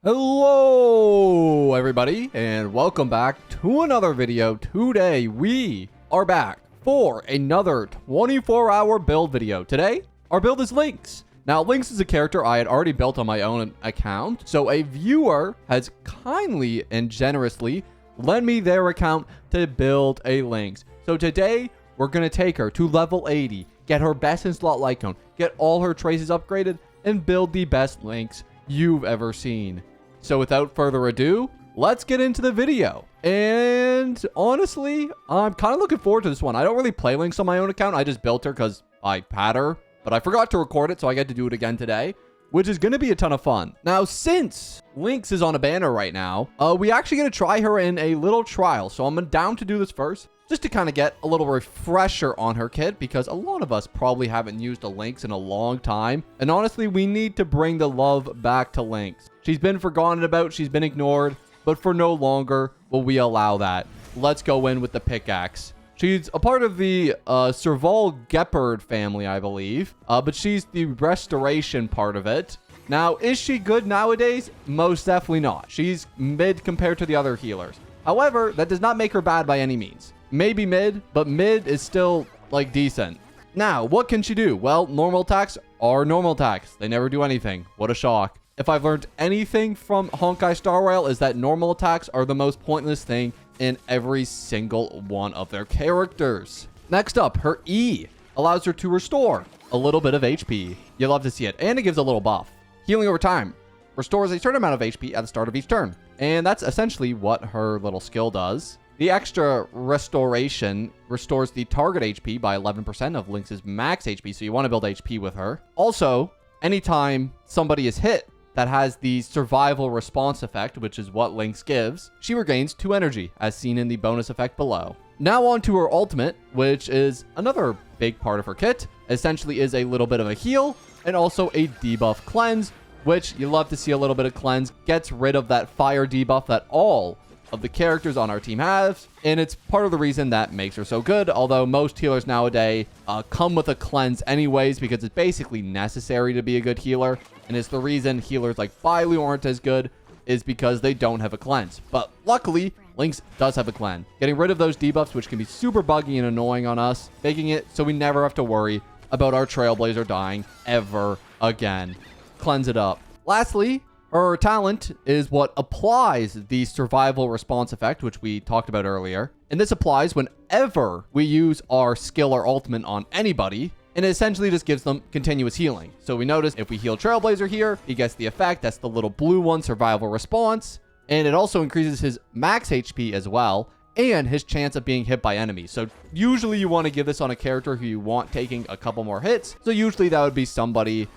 Hello everybody and welcome back to another video. Today we are back for another 24-hour build video. Today our build is Lynx. Now Lynx is a character I had already built on my own account, so a viewer has kindly and generously lent me their account to build a Lynx. So today we're going to take her to level 80, get her best in slot Lightcone, get all her traces upgraded, and build the best Lynx you've ever seen. So without further ado, let's get into the video. And honestly, I'm kind of looking forward to this one. I don't really play Lynx on my own account. I just built her because I had her, but I forgot to record it, so I get to do it again today, which is going to be a ton of fun. Now, since Lynx is on a banner right now, we actually going to try her in a little trial. So I'm down to do this first, just to kind of get a little refresher on her kit, because a lot of us probably haven't used a Lynx in a long time. And honestly, we need to bring the love back to Lynx. She's been forgotten about, she's been ignored, but for no longer will we allow that. Let's go in with the pickaxe. She's a part of the Serval Gepard family, I believe, but she's the restoration part of it. Now, is she good nowadays? Most definitely not. She's mid compared to the other healers. However, that does not make her bad by any means. Maybe mid, but mid is still, like, decent. Now, what can she do? Well, normal attacks are normal attacks. They never do anything. What a shock. If I've learned anything from Honkai Star Rail, is that normal attacks are the most pointless thing in every single one of their characters. Next up, her E allows her to restore a little bit of HP. You love to see it. And it gives a little buff. Healing over time. Restores a certain amount of HP at the start of each turn. And that's essentially what her little skill does. The extra restoration restores the target HP by 11% of Lynx's max HP, so you want to build HP with her. Also, anytime somebody is hit that has the survival response effect, which is what Lynx gives, she regains 2 energy, as seen in the bonus effect below. Now on to her ultimate, which is another big part of her kit. Essentially is a little bit of a heal, and also a debuff cleanse, which you love to see a little bit of cleanse. Gets rid of that fire debuff that all of the characters on our team have, and it's part of the reason that makes her so good, although most healers nowadays come with a cleanse anyways, because it's basically necessary to be a good healer, and it's the reason healers like Bailu aren't as good, is because they don't have a cleanse. But luckily, Lynx does have a cleanse, getting rid of those debuffs, which can be super buggy and annoying on us, making it so we never have to worry about our Trailblazer dying ever again. Cleanse it up. Lastly, her talent is what applies the survival response effect, which we talked about earlier. And this applies whenever we use our skill or ultimate on anybody. And it essentially just gives them continuous healing. So we notice if we heal Trailblazer here, he gets the effect. That's the little blue one, survival response. And it also increases his max HP as well, and his chance of being hit by enemies. So usually you want to give this on a character who you want taking a couple more hits. So usually that would be somebody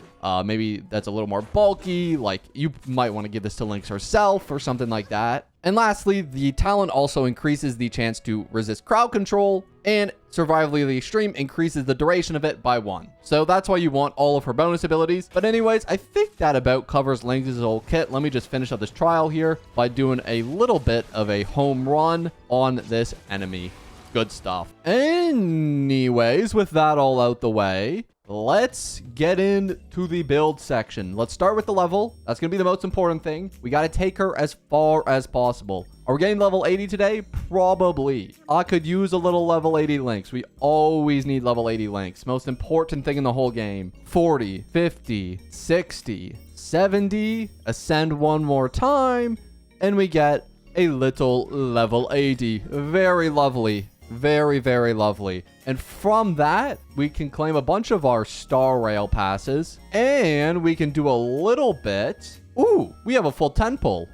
maybe that's a little more bulky, like you might want to give this to Lynx herself or something like that. And lastly, the talent also increases the chance to resist crowd control, and Survival of the Extreme increases the duration of it by 1. So that's why you want all of her bonus abilities. But anyways, I think that about covers Lynx's whole kit. Let me just finish up this trial here by doing a little bit of a home run on this enemy. Good stuff. Anyways, with that all out the way, let's get into the build section. Let's start with the level. That's going to be the most important thing. We got to take her as far as possible. Are we getting level 80 today? Probably. I could use a little level 80 Lynx. We always need level 80 Lynx. Most important thing in the whole game. 40, 50, 60, 70. Ascend one more time. And we get a little level 80. Very lovely. Very, very lovely. And from that, we can claim a bunch of our Star Rail passes. And we can do a little bit. Ooh, we have a full 10 pull.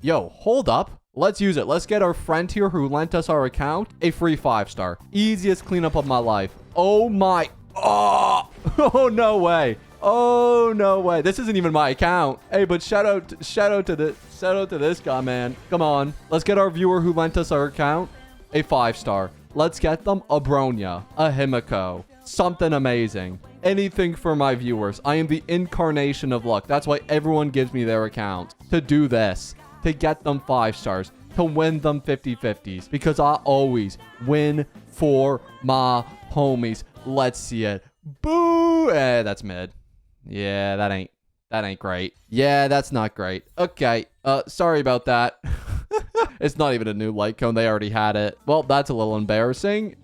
Yo, hold up. Let's use it. Let's get our friend here who lent us our account a free 5-star. Easiest cleanup of my life. Oh my. Oh, oh no way. Oh no way. This isn't even my account. Hey, but shout out to this guy, man. Come on. Let's get our viewer who lent us our account a 5-star. Let's get them a Bronya, a Himiko, something amazing. Anything for my viewers. I am the incarnation of luck. That's why everyone gives me their account. To do this. To get them 5 stars. To win them 50/50s. Because I always win for my homies. Let's see it. Boo! That's mid. Yeah, that ain't That ain't great. Yeah, that's not great. Okay. Sorry about that. It's not even a new Lightcone. They already had it. Well, that's a little embarrassing.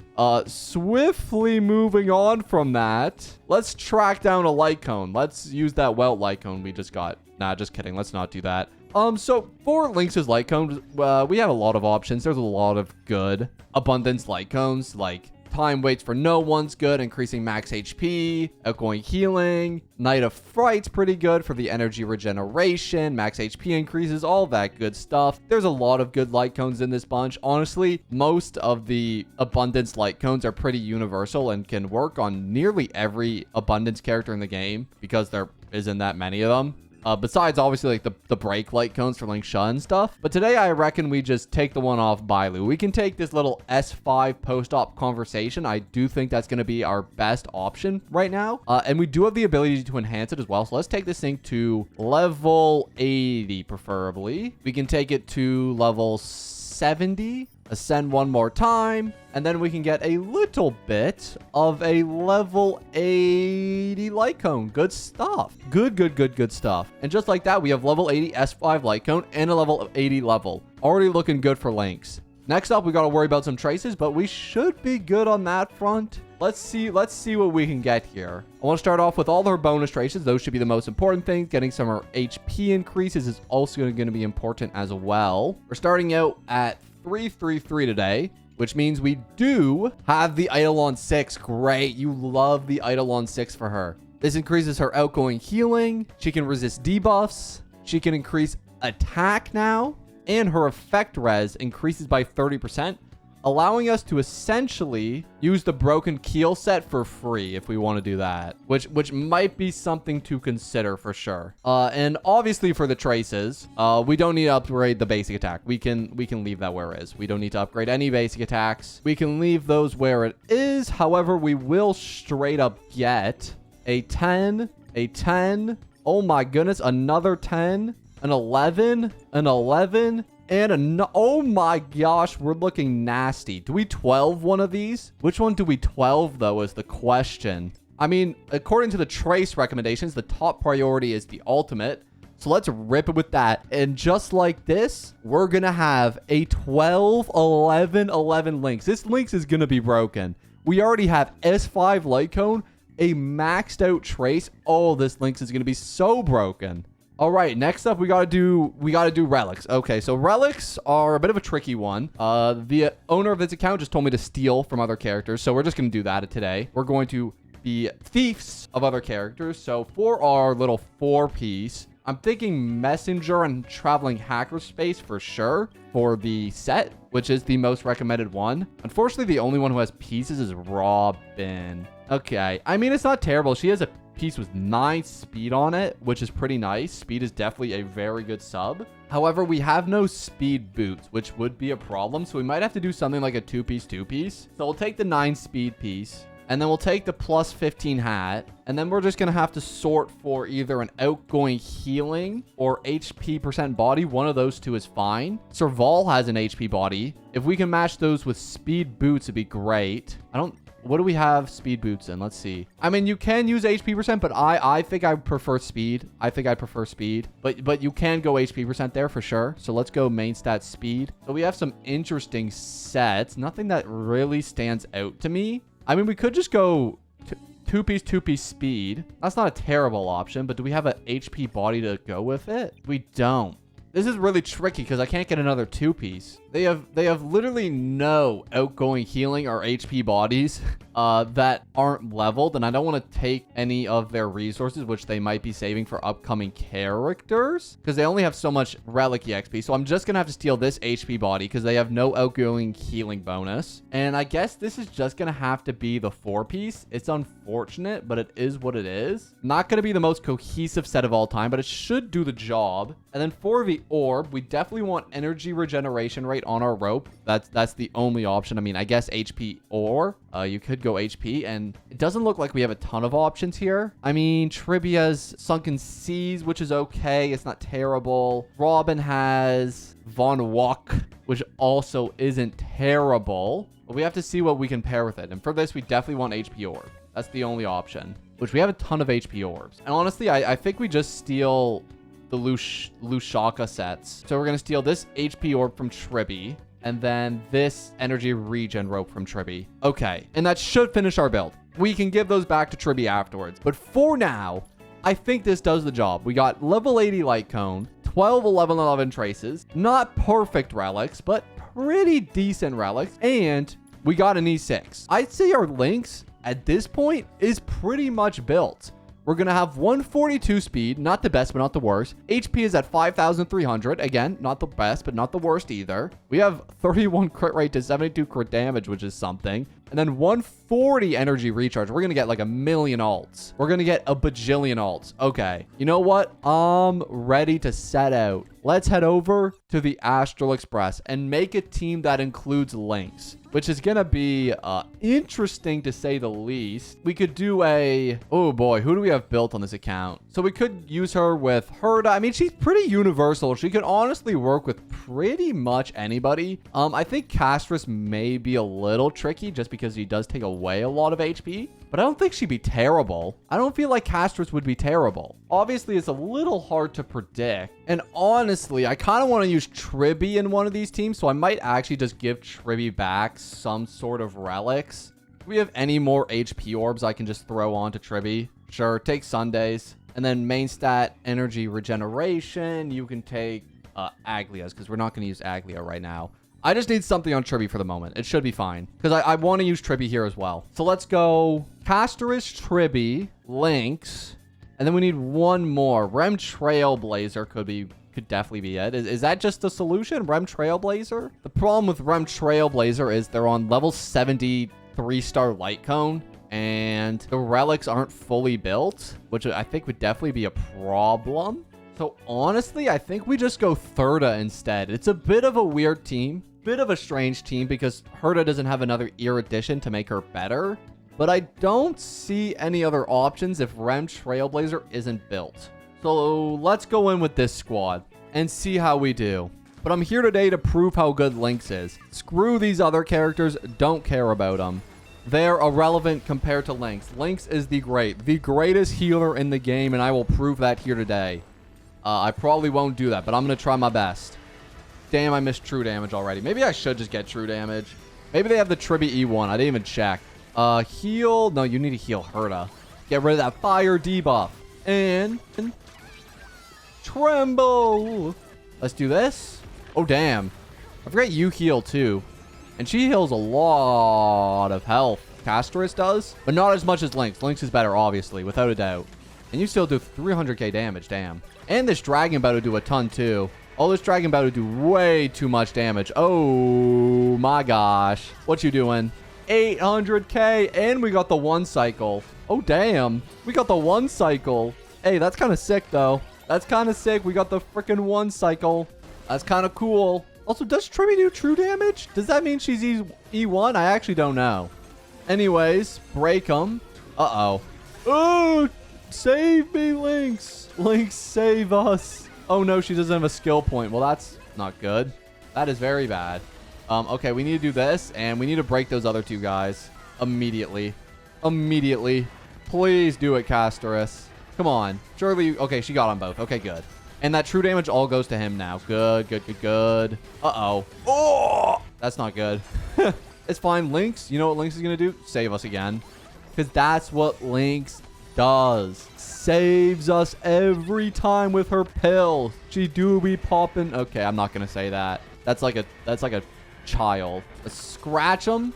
Swiftly moving on from that, let's track down a Lightcone. Let's use that Welt Lightcone we just got. Nah, just kidding. Let's not do that. So for Lynx's Lightcone, we have a lot of options. There's a lot of good abundance Lightcones, like time waits for no one's good, increasing max HP, outgoing healing, Night of Fright's pretty good for the energy regeneration, max HP increases, all that good stuff. There's a lot of good Lightcones in this bunch. Honestly, most of the abundance Lightcones are pretty universal and can work on nearly every abundance character in the game because there isn't that many of them. Besides, obviously, like the break Lightcones for Link Sha and stuff. But today, I reckon we just take the one off Bailu. We can take this little S5 post-op conversation. I do think that's going to be our best option right now. And we do have the ability to enhance it as well. So let's take this thing to level 80, preferably. We can take it to level 70. Ascend one more time, and then we can get a little bit of a level 80 Lightcone. Good stuff. Good stuff. And just like that, we have level 80 S5 Lightcone and a level 80 level. Already looking good for Lynx. Next up, we got to worry about some traces, but we should be good on that front. Let's see what we can get here. I want to start off with all her bonus traces. Those should be the most important things. Getting some of her HP increases is also going to be important as well. We're starting out at 333 today, which means we do have the Eidolon 6. Great. You love the Eidolon 6 for her. This increases her outgoing healing. She can resist debuffs. She can increase attack now. And her effect res increases by 30%, allowing us to essentially use the broken keel set for free if we want to do that, which might be something to consider for sure. And obviously for the traces, we don't need to upgrade the basic attack. We can leave that where it is. We don't need to upgrade any basic attacks. We can leave those where it is. However, we will straight up get a 10, a 10. Oh my goodness, another 10, an 11, an 11. And oh my gosh, we're looking nasty. Do we 12 one of these? Which one do we 12 though is the question. I mean, according to the trace recommendations, the top priority is the ultimate. So let's rip it with that. And just like this, we're going to have a 12, 11, 11 Lynx. This Lynx is going to be broken. We already have S5 Lightcone, a maxed out trace. Oh, this Lynx is going to be so broken. All right, next up, we gotta do relics. Okay, so relics are a bit of a tricky one. The owner of this account just told me to steal from other characters, so we're just gonna do that today. We're going to be thieves of other characters. So for our little 4-piece, I'm thinking messenger and traveling hacker space for sure for the set, which is the most recommended one. Unfortunately, the only one who has pieces is Robin. Okay, I mean, it's not terrible. She has a piece with 9 speed on it, which is pretty nice. Speed is definitely a very good sub. However, we have no speed boots, which would be a problem. So we might have to do something like a 2-piece. So we'll take the 9 speed piece, and then we'll take the plus 15 hat. And then we're just going to have to sort for either an outgoing healing or HP percent body. One of those two is fine. Serval has an HP body. If we can match those with speed boots, it'd be great. What do we have speed boots in? Let's see. I mean, you can use HP percent, but I think I prefer speed. But you can go HP percent there for sure. So let's go main stat speed. So we have some interesting sets. Nothing that really stands out to me. I mean, we could just go 2-piece speed. That's not a terrible option, but do we have an HP body to go with it? We don't. This is really tricky because I can't get another 2-piece. They have literally no outgoing healing or HP bodies that aren't leveled, and I don't want to take any of their resources, which they might be saving for upcoming characters, because they only have so much relic EXP. So I'm just gonna have to steal this HP body because they have no outgoing healing bonus. And I guess this is just gonna have to be the 4-piece. It's unfortunate, but it is what it is. Not gonna be the most cohesive set of all time, but it should do the job. And then for the orb, we definitely want energy regeneration rate on our rope. That's the only option. I mean, I guess HP or you could go HP, and it doesn't look like we have a ton of options here. I mean, Trivia's Sunken Seas, which is okay. It's not terrible. Robin has Von Walk, which also isn't terrible. But we have to see what we can pair with it. And for this, we definitely want HP orb. That's the only option. which we have a ton of HP orbs. And honestly, I think we just steal the Lushaka sets. So we're going to steal this HP orb from Tribby, and then this energy regen rope from Tribby. Okay, and that should finish our build. We can give those back to Tribby afterwards. But for now, I think this does the job. We got level 80 light cone, 12, 11, 11 traces. Not perfect relics, but pretty decent relics. And we got an E6. I'd say our Lynx at this point is pretty much built. We're going to have 142 speed, not the best, but not the worst. HP is at 5,300. Again, not the best, but not the worst either. We have 31 crit rate to 72 crit damage, which is something. And then 140 energy recharge. We're going to get like a million alts. We're going to get a bajillion alts. Okay. You know what? I'm ready to set out. Let's head over to the Astral Express and make a team that includes Lynx, which is going to be interesting to say the least. We could do oh boy, who do we have built on this account? So we could use her with Herda. I mean, she's pretty universal. She can honestly work with pretty much anybody. I think Castris may be a little tricky just because he does take away a lot of HP, but I don't think she'd be terrible. I don't feel like Castris would be terrible. Obviously, it's a little hard to predict. And honestly, I kind of want to use Tribby in one of these teams, so I might actually just give Tribby back some sort of relics. Do we have any more HP orbs I can just throw on to Tribby? Sure, take Sundays. And then main stat, energy regeneration. You can take Aglia's, because we're not going to use Aglia right now. I just need something on Tribby for the moment. It should be fine, because I want to use Tribby here as well. So let's go Casterus, Tribby, Lynx, and then we need one more. Rem Trailblazer could definitely be it. Is that just the solution? Rem Trailblazer? The problem with Rem Trailblazer is they're on level 70 3-star light cone, and the relics aren't fully built, which I think would definitely be a problem. So honestly, I think we just go Thurda instead. It's a bit of a weird team, bit of a strange team, because Herda doesn't have another Erudition to make her better. But I don't see any other options if Rem Trailblazer isn't built. So let's go in with this squad and see how we do. But I'm here today to prove how good Lynx is. Screw these other characters, don't care about them. They're irrelevant compared to Lynx. Lynx is the greatest healer in the game, and I will prove that here today. I probably won't do that, but I'm going to try my best. Damn, I missed true damage already. Maybe I should just get true damage. Maybe they have the Tribby E1. I didn't even check. Heal. No, you need to heal Herda. Get rid of that fire debuff. And Tremble. Let's do this. Oh, damn. I forgot you heal, too. And she heals a lot of health. Casterus does, but not as much as Lynx. Lynx is better, obviously, without a doubt. And you still do 300k damage, damn. And this dragon bout to do a ton, too. Oh, this dragon bout to do way too much damage. Oh, my gosh. What you doing? 800k, and we got the one cycle. Oh, damn. We got the one cycle. Hey, that's kind of sick, though. That's kind of sick. We got the freaking one cycle. That's kind of cool. Also, does Tribby do true damage? Does that mean she's E1? I actually don't know. Anyways, break them. Uh-oh. Oh, save me, Lynx. Lynx, save us. Oh, no, she doesn't have a skill point. Well, that's not good. That is very bad. Okay, we need to do this, and we need to break those other two guys immediately. Immediately. Please do it, Casterus. Come on. Surely. Okay, she got on both. Okay, good. And that true damage all goes to him now. Good, good, good, good. Uh-oh. Oh! That's not good. It's fine. Lynx, you know what Lynx is going to do? Save us again. Because that's what Lynx does. Saves us every time with her pills. She do be popping. Okay, I'm not going to say that. That's like a child. Let's scratch them.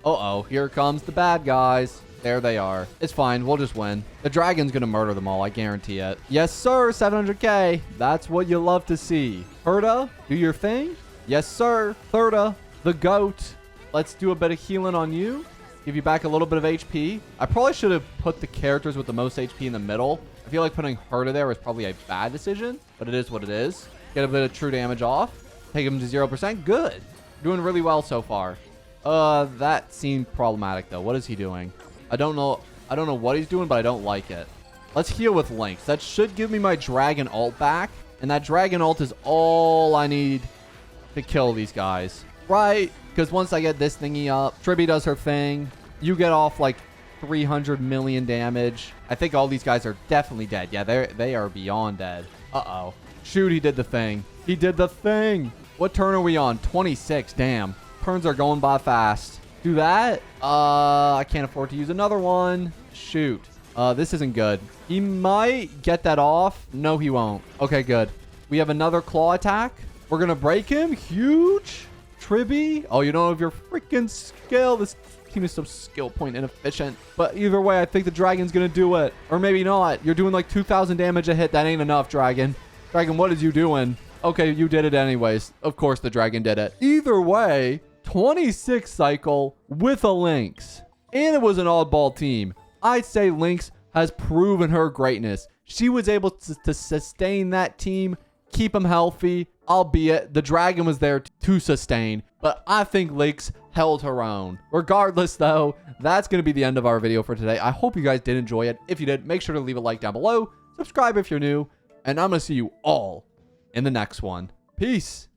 Uh-oh. Here comes the bad guys. There they are. It's fine. We'll just win. The dragon's going to murder them all. I guarantee it. Yes, sir. 700k. That's what you love to see. Herda, do your thing. Yes, sir. Thurda, the goat. Let's do a bit of healing on you. Give you back a little bit of HP. I probably should have put the characters with the most HP in the middle. I feel like putting Herda there was probably a bad decision, but it is what it is. Get a bit of true damage off. Take him to 0%. Good. Doing really well so far. That seemed problematic, though. What is he doing? I don't know what he's doing, but I don't like it. Let's heal with Lynx. That should give me my dragon ult back. And that dragon ult is all I need to kill these guys. Right? Because once I get this thingy up, Tribby does her thing. You get off like 300 million damage. I think all these guys are definitely dead. Yeah, they are beyond dead. Uh-oh. Shoot, he did the thing. He did the thing. What turn are we on? 26. Damn. Turns are going by fast. Do that. I can't afford to use another one. Shoot. This isn't good. He might get that off. No, he won't. Okay, good. We have another claw attack. We're going to break him. Huge. Tribby. Oh, you don't have your freaking skill. This team is so skill point inefficient. But either way, I think the dragon's going to do it. Or maybe not. You're doing like 2,000 damage a hit. That ain't enough, dragon. Dragon, what is you doing? Okay, you did it anyways. Of course, the dragon did it. Either way, 26 cycle with a Lynx. And it was an oddball team. I'd say Lynx has proven her greatness. She was able to sustain that team, keep them healthy, albeit the dragon was there to sustain. But I think Lynx held her own. Regardless, though, that's going to be the end of our video for today. I hope you guys did enjoy it. If you did, make sure to leave a like down below. Subscribe if you're new. And I'm going to see you all in the next one. Peace.